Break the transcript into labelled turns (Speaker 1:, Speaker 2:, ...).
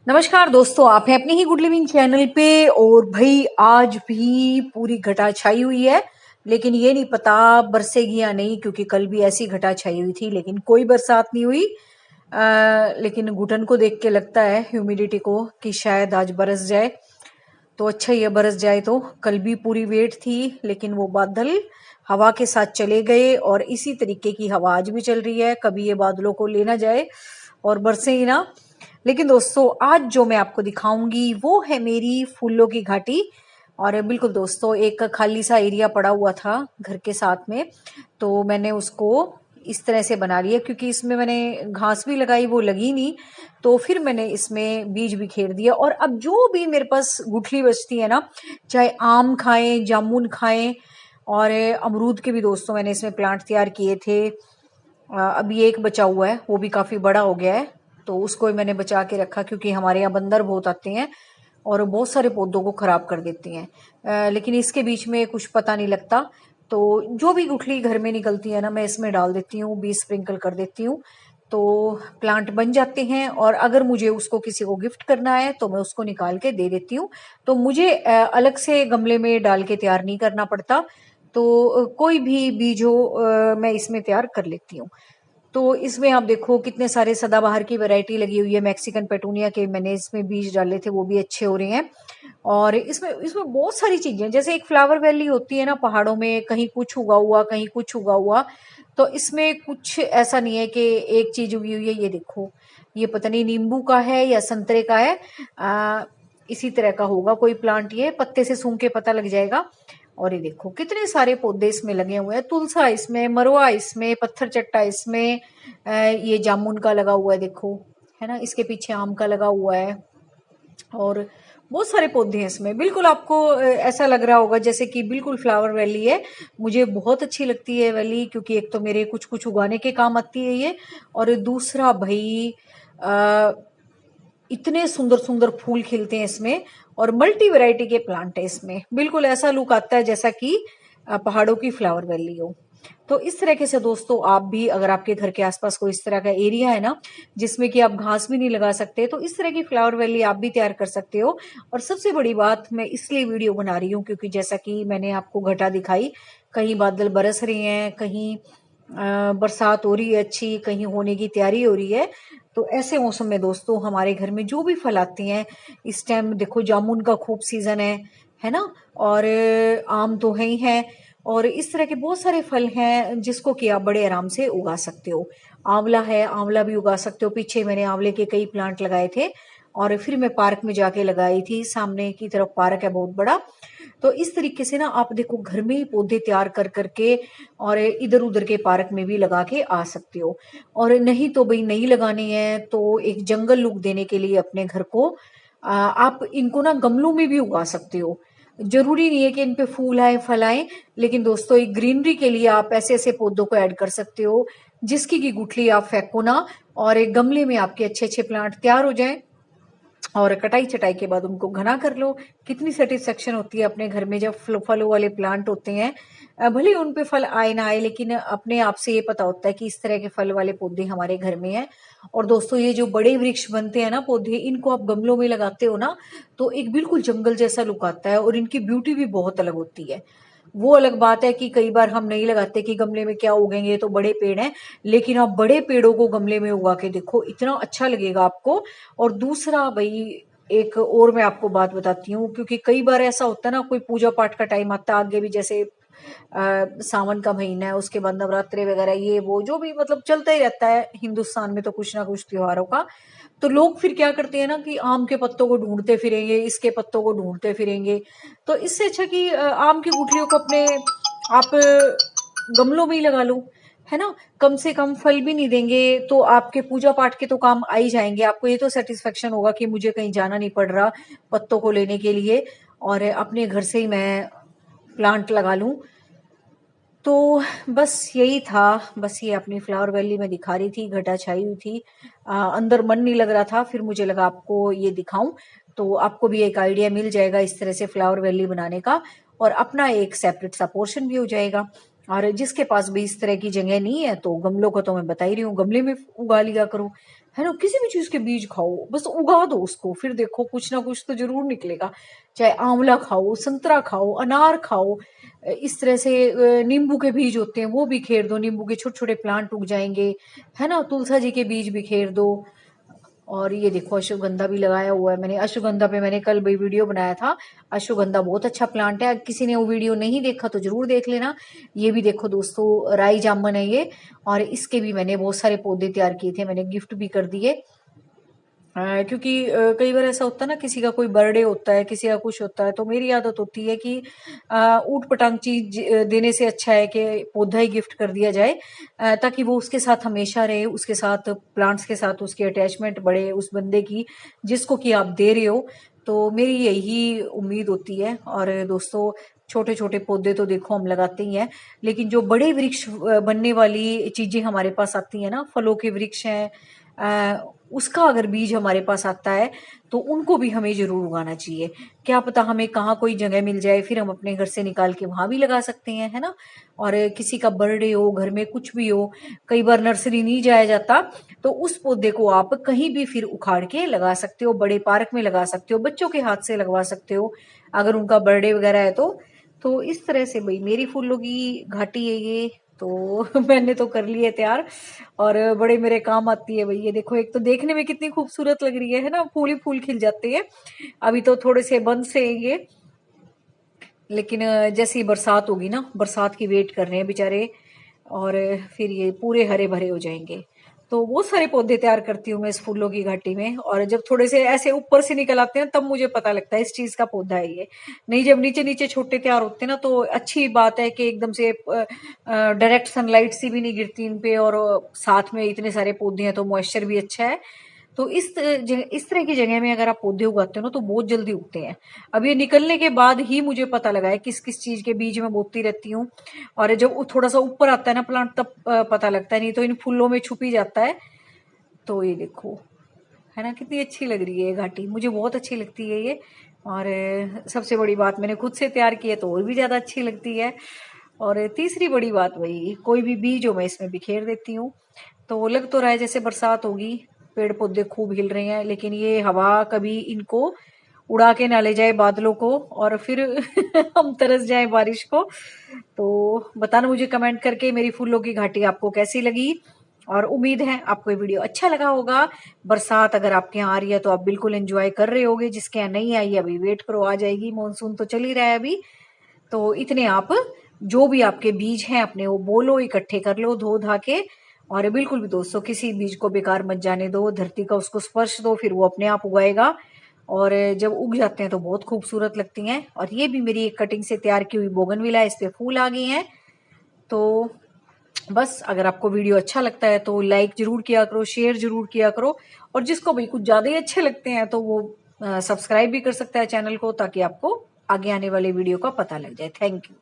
Speaker 1: नमस्कार दोस्तों, आप हैं अपने ही गुड लिविंग चैनल पे। और भाई आज भी पूरी घटा छाई हुई है, लेकिन ये नहीं पता बरसेगी या नहीं, क्योंकि कल भी ऐसी घटा छाई हुई थी लेकिन कोई बरसात नहीं हुई। लेकिन घुटन को देख के लगता है, ह्यूमिडिटी को, कि शायद आज बरस जाए तो अच्छा ही है। बरस जाए तो कल भी पूरी वेट थी, लेकिन वो बादल हवा के साथ चले गए और इसी तरीके की हवा आज भी चल रही है। कभी ये बादलों को लेना जाए और बरसे ही ना। लेकिन दोस्तों, आज जो मैं आपको दिखाऊंगी वो है मेरी फूलों की घाटी। और बिल्कुल दोस्तों, एक खाली सा एरिया पड़ा हुआ था घर के साथ में, तो मैंने उसको इस तरह से बना लिया, क्योंकि इसमें मैंने घास भी लगाई, वो लगी नहीं, तो फिर मैंने इसमें बीज भी खेर दिया। और अब जो भी मेरे पास गुठली बचती है ना, चाहे आम खाएं, जामुन खाएं, और अमरूद के भी दोस्तों मैंने इसमें प्लांट तैयार किए थे। अभी एक बचा हुआ है, वो भी काफी बड़ा हो गया है, तो उसको मैंने बचा के रखा, क्योंकि हमारे यहाँ बंदर बहुत आते हैं और बहुत सारे पौधों को खराब कर देती हैं। लेकिन इसके बीच में कुछ पता नहीं लगता, तो जो भी गुठली घर में निकलती है ना, मैं इसमें डाल देती हूँ, बीज स्प्रिंकल कर देती हूँ, तो प्लांट बन जाते हैं। और अगर मुझे उसको किसी को गिफ्ट करना है तो मैं उसको निकाल के दे देती हूँ, तो मुझे अलग से गमले में डाल के तैयार नहीं करना पड़ता। तो कोई भी बीज हो, मैं इसमें तैयार कर लेती हूँ। तो इसमें आप देखो कितने सारे सदाबहार की वैरायटी लगी हुई है। मैक्सिकन पेटूनिया के मैंने इसमें बीज डाले थे, वो भी अच्छे हो रहे हैं। और इसमें इसमें बहुत सारी चीजें, जैसे एक फ्लावर वैली होती है ना पहाड़ों में, कहीं कुछ उगा हुआ, कहीं कुछ उगा हुआ, तो इसमें कुछ ऐसा नहीं है कि एक चीज उगी हुई है। ये देखो, ये पता नहीं नींबू का है या संतरे का है, इसी तरह का होगा कोई प्लांट। ये पत्ते से सूंघ के पता लग जाएगा। और ये देखो कितने सारे पौधे इसमें लगे हुए हैं, तुलसा इसमें, मरवा इसमें, पत्थर चट्टा इसमें, ये जामुन का लगा हुआ है देखो, है ना, इसके पीछे आम का लगा हुआ है। और बहुत सारे पौधे हैं इसमें। बिल्कुल आपको ऐसा लग रहा होगा जैसे कि बिल्कुल फ्लावर वैली है। मुझे बहुत अच्छी लगती है वैली, क्योंकि एक तो मेरे कुछ कुछ उगाने के काम आती है ये, और दूसरा भाई आ, इतने सुंदर सुंदर फूल खिलते हैं इसमें, और मल्टी वैरायटी के प्लांट है इसमें। बिल्कुल ऐसा लुक आता है जैसा कि पहाड़ों की फ्लावर वैली हो। तो इस तरीके से दोस्तों, आप भी अगर आपके घर के आसपास कोई इस तरह का एरिया है ना, जिसमें कि आप घास भी नहीं लगा सकते, तो इस तरह की फ्लावर वैली आप भी तैयार कर सकते हो। और सबसे बड़ी बात, मैं इसलिए वीडियो बना रही हूँ क्योंकि जैसा कि मैंने आपको घटा दिखाई, कहीं बादल बरस रहे हैं, कहीं बरसात हो रही है अच्छी, कहीं होने की तैयारी हो रही है। तो ऐसे मौसम में दोस्तों, हमारे घर में जो भी फल आते हैं, इस टाइम देखो जामुन का खूब सीजन है ना, और आम तो है ही है, और इस तरह के बहुत सारे फल हैं जिसको कि आप बड़े आराम से उगा सकते हो। आंवला है, आंवला भी उगा सकते हो। पीछे मैंने आंवले के कई प्लांट लगाए थे, और फिर मैं पार्क में जाके लगाई थी। सामने की तरफ पार्क है बहुत बड़ा। तो इस तरीके से ना, आप देखो घर में ही पौधे तैयार कर करके और इधर उधर के पार्क में भी लगा के आ सकते हो। और नहीं तो भाई नहीं लगाने हैं, तो एक जंगल लुक देने के लिए अपने घर को आप इनको ना गमलों में भी उगा सकते हो। जरूरी नहीं है कि इन पे फूल आए, फल आए, लेकिन दोस्तों एक ग्रीनरी के लिए आप ऐसे ऐसे पौधों को ऐड कर सकते हो जिसकी की गुठली आप फेंको ना, और एक गमले में आपके अच्छे अच्छे प्लांट तैयार हो जाए। और कटाई छटाई के बाद उनको घना कर लो। कितनी सेटिस्फेक्शन होती है अपने घर में जब फलों वाले प्लांट होते हैं। भले उन पे फल आए ना आए, लेकिन अपने आप से ये पता होता है कि इस तरह के फल वाले पौधे हमारे घर में हैं। और दोस्तों, ये जो बड़े वृक्ष बनते हैं ना पौधे, इनको आप गमलों में लगाते हो ना, तो एक बिल्कुल जंगल जैसा लुक आता है, और इनकी ब्यूटी भी बहुत अलग होती है। वो अलग बात है कि कई बार हम नहीं लगाते कि गमले में क्या उगेंगे, तो बड़े पेड़ हैं, लेकिन आप बड़े पेड़ों को गमले में उगा के देखो, इतना अच्छा लगेगा आपको। और दूसरा भाई, एक और मैं आपको बात बताती हूँ, क्योंकि कई बार ऐसा होता है ना, कोई पूजा पाठ का टाइम आता है आगे भी, जैसे सावन का महीना है, उसके बाद नवरात्रे वगैरह, ये वो जो भी मतलब चलता ही रहता है हिंदुस्तान में, तो कुछ ना कुछ त्योहारों का। तो लोग फिर क्या करते हैं ना, कि आम के पत्तों को ढूंढते फिरेंगे, इसके पत्तों को ढूंढते फिरेंगे। तो इससे अच्छा कि आम की गुठलियों को अपने आप गमलों में ही लगा लो, है ना। कम से कम फल भी नहीं देंगे, तो आपके पूजा पाठ के तो काम आ ही जाएंगे। आपको ये तो सेटिस्फेक्शन होगा कि मुझे कहीं जाना नहीं पड़ रहा पत्तों को लेने के लिए, और अपने घर से ही मैं प्लांट लगा लूं। तो बस यही था। बस ये अपनी फ्लावर वैली में दिखा रही थी, घटा छाई हुई थी। अंदर मन नहीं लग रहा था, फिर मुझे लगा आपको ये दिखाऊं, तो आपको भी एक आइडिया मिल जाएगा इस तरह से फ्लावर वैली बनाने का, और अपना एक सेपरेट सा पोर्शन भी हो जाएगा। और जिसके पास भी इस तरह की जगह नहीं है, तो गमलों को तो मैं बता ही रही हूँ, गमले में उगा लिया करो, है ना, किसी भी चीज के बीज खाओ, बस उगा दो उसको, फिर देखो कुछ ना कुछ तो जरूर निकलेगा। चाहे आंवला खाओ, संतरा खाओ, अनार खाओ, इस तरह से नींबू के बीज होते हैं वो बिखेर दो, नींबू के छोटे छोटे प्लांट उग जाएंगे, है ना। तुलसा जी के बीज बिखेर दो। और ये देखो अश्वगंधा भी लगाया हुआ है मैंने। अश्वगंधा पे मैंने कल भी वीडियो बनाया था। अश्वगंधा बहुत अच्छा प्लांट है, किसी ने वो वीडियो नहीं देखा तो जरूर देख लेना। ये भी देखो दोस्तों, राई जामन है ये। और इसके भी मैंने बहुत सारे पौधे तैयार किए थे, मैंने गिफ्ट भी कर दिए। क्योंकि कई बार ऐसा होता है ना, किसी का कोई बर्थडे होता है, किसी का कुछ होता है, तो मेरी आदत होती है कि ऊट पटांग चीज देने से अच्छा है कि पौधा ही गिफ्ट कर दिया जाए, ताकि वो उसके साथ हमेशा रहे, उसके साथ प्लांट्स के साथ उसकी अटैचमेंट बढ़े उस बंदे की जिसको कि आप दे रहे हो। तो मेरी यही उम्मीद होती है। और दोस्तों, छोटे छोटे पौधे तो देखो हम लगाते ही हैं, लेकिन जो बड़े वृक्ष बनने वाली चीजें हमारे पास आती है ना, फलों के वृक्ष हैं, उसका अगर बीज हमारे पास आता है तो उनको भी हमें जरूर उगाना चाहिए। क्या पता हमें कहाँ कोई जगह मिल जाए, फिर हम अपने घर से निकाल के वहां भी लगा सकते हैं, है ना। और किसी का बर्थडे हो, घर में कुछ भी हो, कई बार नर्सरी नहीं जाया जाता, तो उस पौधे को आप कहीं भी फिर उखाड़ के लगा सकते हो, बड़े पार्क में लगा सकते हो, बच्चों के हाथ से लगवा सकते हो अगर उनका बर्थडे वगैरह है तो इस तरह से भाई मेरी फूलों की घाटी है ये। तो मैंने तो कर ली है तैयार, और बड़े मेरे काम आती है भाई। ये देखो, एक तो देखने में कितनी खूबसूरत लग रही है ना, फूल ही फूल खिल जाते हैं। अभी तो थोड़े से बंद से हैं ये, लेकिन जैसे ही बरसात होगी ना, बरसात की वेट कर रहे हैं बेचारे, और फिर ये पूरे हरे भरे हो जाएंगे। तो बहुत सारे पौधे तैयार करती हूँ मैं इस फूलों की घाटी में, और जब थोड़े से ऐसे ऊपर से निकल आते हैं तब मुझे पता लगता है इस चीज का पौधा है ये। नहीं, जब नीचे नीचे छोटे तैयार होते हैं ना, तो अच्छी बात है कि एकदम से डायरेक्ट सनलाइट सी भी नहीं गिरती इन पे, और साथ में इतने सारे पौधे हैं तो मॉइस्चर भी अच्छा है। तो इस तरह की जगह में अगर आप पौधे उगाते हो ना, तो बहुत जल्दी उगते हैं। अब ये निकलने के बाद ही मुझे पता लगा है किस किस चीज के बीज में बोती रहती हूँ। और जब वो थोड़ा सा ऊपर आता है ना प्लांट, तब पता लगता है, नहीं तो इन फूलों में छुप ही जाता है। तो ये देखो, है ना, कितनी अच्छी लग रही है ये घाटी, मुझे बहुत अच्छी लगती है ये। और सबसे बड़ी बात, मैंने खुद से तैयार की है तो और भी ज्यादा अच्छी लगती है। और तीसरी बड़ी बात, वही कोई भी बीज हो मैं इसमें बिखेर देती हूँ। तो लग तो रहा है जैसे बरसात होगी, पेड़ पौधे खूब हिल रहे हैं, लेकिन ये हवा कभी इनको उड़ा के ना ले जाए बादलों को, और फिर हम तरस जाए बारिश को। तो बताना मुझे कमेंट करके मेरी फूलों की घाटी आपको कैसी लगी, और उम्मीद है आपको ये वीडियो अच्छा लगा होगा। बरसात अगर आपके यहाँ आ रही है तो आप बिल्कुल एंजॉय कर रहे होगे, जिसके यहाँ नहीं आई अभी वेट करो, आ जाएगी। मॉनसून तो चल ही रहा है अभी। तो इतने आप जो भी आपके बीज हैं अपने वो बोलो, इकट्ठे कर लो धो धा के। और बिल्कुल भी दोस्तों किसी बीज को बेकार मत जाने दो, धरती का उसको स्पर्श दो, फिर वो अपने आप उगाएगा। और जब उग जाते हैं तो बहुत खूबसूरत लगती हैं। और ये भी मेरी एक कटिंग से तैयार की हुई बोगनविला है, इस पे फूल आ गए हैं। तो बस अगर आपको वीडियो अच्छा लगता है तो लाइक जरूर किया करो, शेयर जरूर किया करो। और जिसको भी कुछ ज्यादा ही अच्छे लगते हैं तो वो सब्सक्राइब भी कर सकता है चैनल को, ताकि आपको आगे आने वाले वीडियो का पता लग जाए। Thank you.